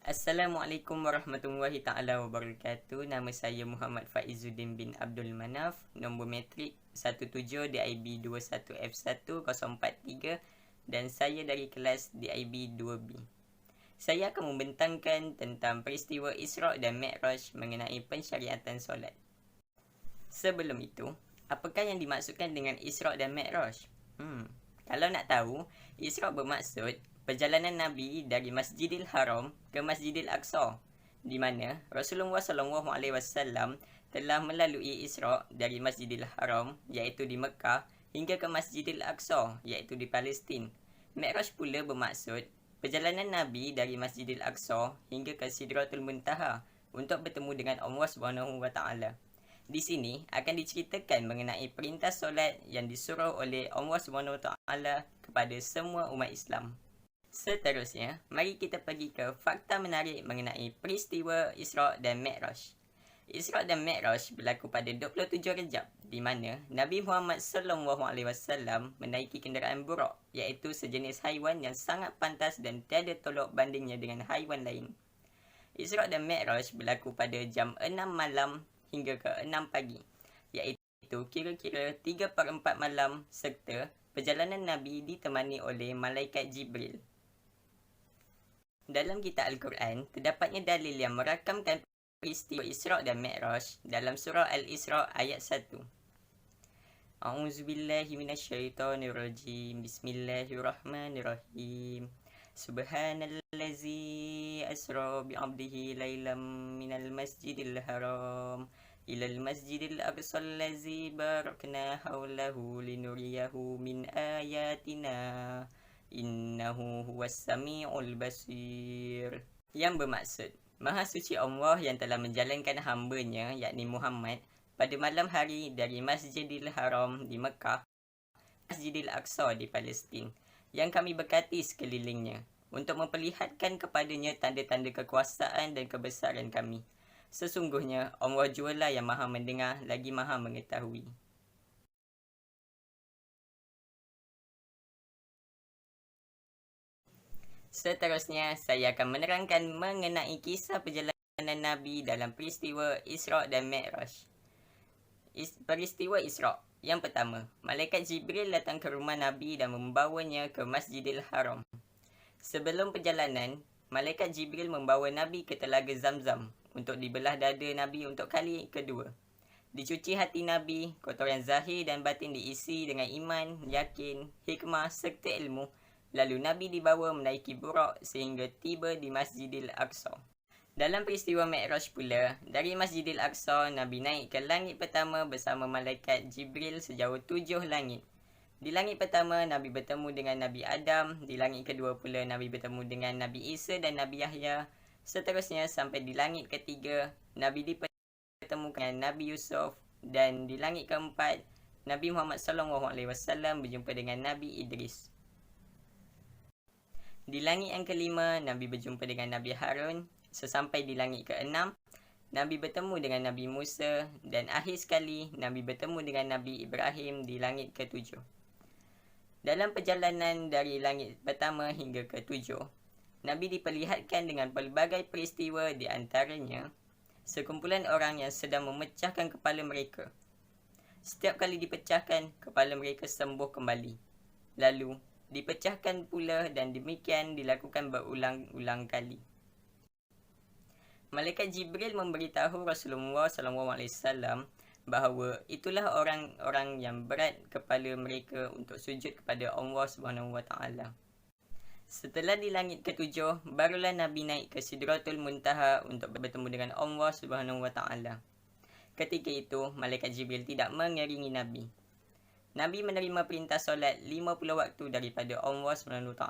Assalamualaikum warahmatullahi taala wabarakatuh. Nama saya Muhammad Faizuddin bin Abdul Manaf. Nombor metrik 17 DIB 21F1043 dan saya dari kelas DIB 2B. Saya akan membentangkan tentang peristiwa Isra' dan Mi'raj mengenai pensyariatan solat. Sebelum itu, apakah yang dimaksudkan dengan Isra' dan Mi'raj? Kalau nak tahu, Isra' bermaksud perjalanan Nabi dari Masjidil Haram ke Masjidil Aqsa, di mana Rasulullah SAW telah melalui Isra' dari Masjidil Haram iaitu di Mekah hingga ke Masjidil Aqsa iaitu di Palestin. Mi'raj pula bermaksud perjalanan Nabi dari Masjidil Aqsa hingga ke Sidratul Muntaha untuk bertemu dengan Allah SWT. Di sini akan diceritakan mengenai perintah solat yang disuruh oleh Allah SWT kepada semua umat Islam. Seterusnya, mari kita pergi ke fakta menarik mengenai peristiwa Isra' dan Mi'raj. Isra' dan Mi'raj berlaku pada 27 Rejab, di mana Nabi Muhammad SAW menaiki kenderaan burak, iaitu sejenis haiwan yang sangat pantas dan tiada tolok bandingnya dengan haiwan lain. Isra' dan Mi'raj berlaku pada jam 6 malam hingga ke 6 pagi, iaitu kira-kira 3/4 malam serta perjalanan Nabi ditemani oleh Malaikat Jibril. Dalam kitab Al-Quran, terdapatnya dalil yang merakamkan peristiwa Isra' dan Mi'raj dalam surah Al-Isra' ayat 1. A'udzubillahi minasyaitonirrajim. Bismillahirrahmanirrahim. Subhanallazi asra bi'abdihi laylam minal masjidil haram ilal masjidil aqsa allazi barakna hawlahu linuriyahu min ayatina innahu huwas sami'ul basir. Yang bermaksud, Maha Suci Allah yang telah menjalankan hamba-Nya yakni Muhammad pada malam hari dari Masjidil Haram di Mekah, Masjidil Aqsa di Palestin, yang kami berkati sekelilingnya untuk memperlihatkan kepadanya tanda-tanda kekuasaan dan kebesaran kami. Sesungguhnya Allah jualah yang maha mendengar lagi maha mengetahui. Seterusnya, saya akan menerangkan mengenai kisah perjalanan Nabi dalam peristiwa Isra' dan Mi'raj. Peristiwa Isra'. Yang pertama, Malaikat Jibril datang ke rumah Nabi dan membawanya ke Masjidil Haram. Sebelum perjalanan, Malaikat Jibril membawa Nabi ke Telaga Zamzam untuk dibelah dada Nabi untuk kali kedua. Dicuci hati Nabi, kotoran zahir dan batin diisi dengan iman, yakin, hikmah serta ilmu. Lalu Nabi dibawa menaiki burak sehingga tiba di Masjidil Aqsa. Dalam peristiwa Mi'raj pula, dari Masjidil Aqsa, Nabi naik ke langit pertama bersama Malaikat Jibril sejauh 7 langit. Di langit pertama, Nabi bertemu dengan Nabi Adam. Di langit kedua pula, Nabi bertemu dengan Nabi Isa dan Nabi Yahya. Seterusnya sampai di langit ketiga, Nabi dipertemukan dengan Nabi Yusuf. Dan di langit keempat, Nabi Muhammad SAW berjumpa dengan Nabi Idris. Di langit yang kelima, Nabi berjumpa dengan Nabi Harun. Sesampai di langit keenam, Nabi bertemu dengan Nabi Musa. Dan akhir sekali, Nabi bertemu dengan Nabi Ibrahim di langit ketujuh. Dalam perjalanan dari langit pertama hingga ketujuh, Nabi diperlihatkan dengan pelbagai peristiwa, di antaranya sekumpulan orang yang sedang memecahkan kepala mereka. Setiap kali dipecahkan, kepala mereka sembuh kembali. Lalu dipecahkan pula dan demikian dilakukan berulang-ulang kali. Malaikat Jibril memberitahu Rasulullah SAW bahawa itulah orang-orang yang berat kepala mereka untuk sujud kepada Allah SWT. Setelah di langit ketujuh, barulah Nabi naik ke Sidratul Muntaha untuk bertemu dengan Allah SWT. Ketika itu, Malaikat Jibril tidak mengiringi Nabi. Nabi menerima perintah solat 50 waktu daripada Allah SWT.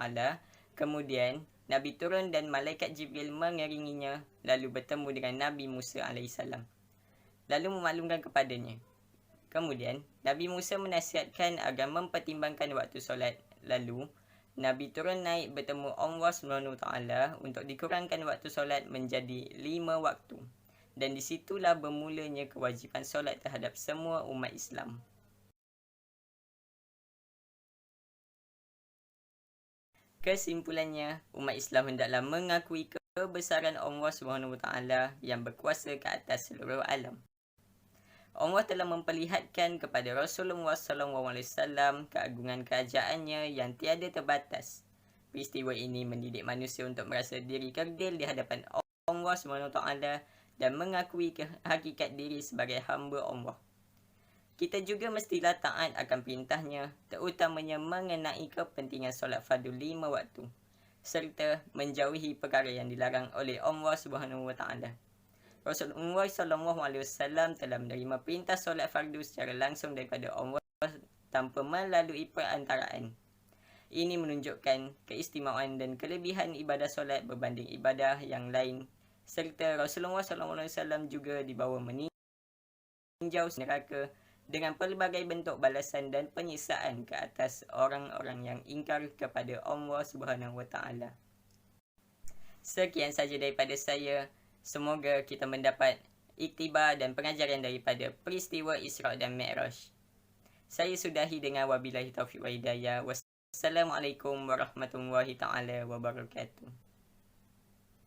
Kemudian, Nabi turun dan Malaikat Jibril mengiringinya, lalu bertemu dengan Nabi Musa AS. Lalu memaklumkan kepadanya. Kemudian, Nabi Musa menasihatkan agar mempertimbangkan waktu solat. Lalu, Nabi turun naik bertemu Allah SWT untuk dikurangkan waktu solat menjadi 5 waktu. Dan disitulah bermulanya kewajipan solat terhadap semua umat Islam. Kesimpulannya, umat Islam hendaklah mengakui kebesaran Allah Subhanahu Wa Taala yang berkuasa ke atas seluruh alam. Allah telah memperlihatkan kepada Rasulullah SAW keagungan kerajaannya yang tiada terbatas. Peristiwa ini mendidik manusia untuk merasa diri kerdil di hadapan Allah SWT dan mengakui hakikat diri sebagai hamba Allah. Kita juga mestilah taat akan perintahnya, terutamanya mengenai kepentingan solat fardu 5 waktu, serta menjauhi perkara yang dilarang oleh Allah SWT. Rasulullah SAW telah menerima perintah solat fardu secara langsung daripada Allah tanpa melalui perantaraan. Ini menunjukkan keistimewaan dan kelebihan ibadah solat berbanding ibadah yang lain, serta Rasulullah SAW juga dibawa meninjau neraka dengan pelbagai bentuk balasan dan penyiksaan ke atas orang-orang yang ingkar kepada Allah Subhanahu Wa Taala. Sekian saja daripada saya. Semoga kita mendapat iktibar dan pengajaran daripada peristiwa Isra' dan Mi'raj. Saya sudahi dengan wabillahi taufiq wa hidayah. Wassalamualaikum warahmatullahi taala wabarakatuh.